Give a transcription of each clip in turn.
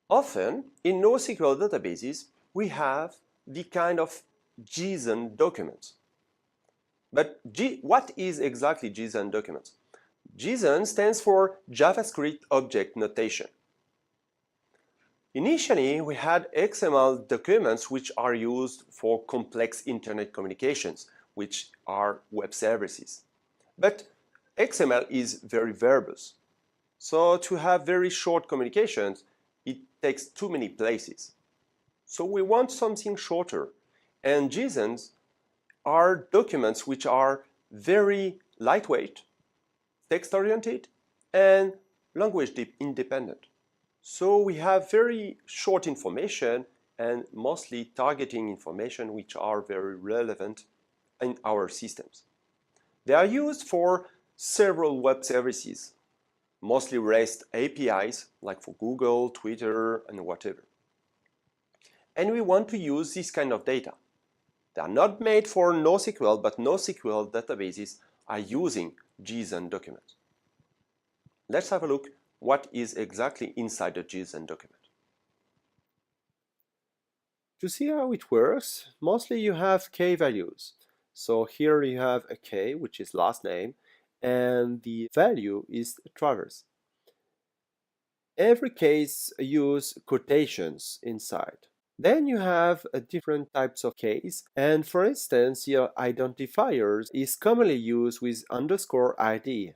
Often, in NoSQL databases, we have the kind of JSON documents. But what is exactly JSON documents? JSON stands for JavaScript Object Notation. Initially, we had XML documents which are used for complex internet communications, which are web services. But XML is very verbose. So to have very short communications, it takes too many places. So we want something shorter. And JSONs are documents which are very lightweight, text-oriented, and language independent. So we have very short information and mostly targeting information which are very relevant in our systems. They are used for several web services, mostly REST APIs, like for Google, Twitter, and whatever. And we want to use this kind of data. They are not made for NoSQL, but NoSQL databases are using JSON documents. Let's have a look what is exactly inside a JSON document. To see how it works, mostly you have key values. So here you have a key, which is last name, and the value is Travers. Every case use quotations inside. Then you have different types of keys, and for instance, your identifiers is commonly used with _ID,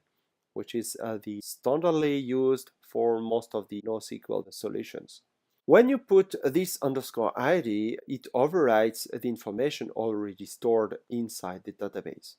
which is the standardly used for most of the NoSQL solutions. When you put this _ID, it overrides the information already stored inside the database.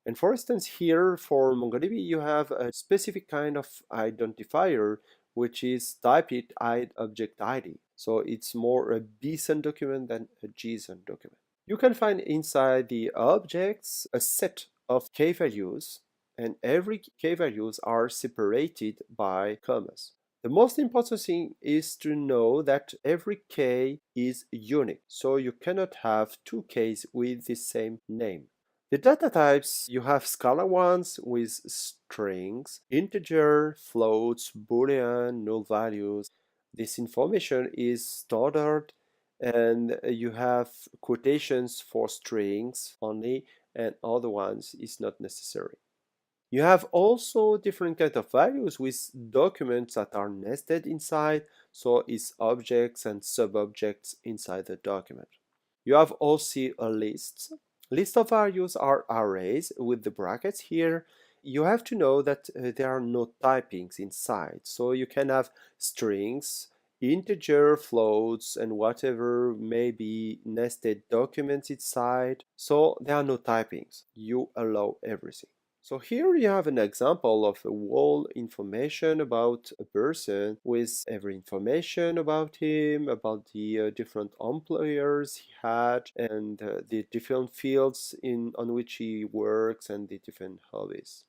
And for instance, here for MongoDB, you have a specific kind of identifier, which is typed object ID. So it's more a BSON document than a JSON document. You can find inside the objects a set of key values, and every key values are separated by commas. The most important thing is to know that every key is unique, so you cannot have two keys with the same name. The data types, you have Scala ones with strings, integer, floats, boolean, null values. This information is standard, and you have quotations for strings only, and other ones is not necessary. You have also different kind of values with documents that are nested inside, so it's objects and sub-objects inside the document. You have also a list. List of values are arrays with the brackets here. You have to know that there are no typings inside, so you can have strings, integer, floats, and whatever may be nested documents inside, so there are no typings. You allow everything. So here you have an example of a whole information about a person with every information about him, about the different employers he had, and the different fields on which he works and the different hobbies.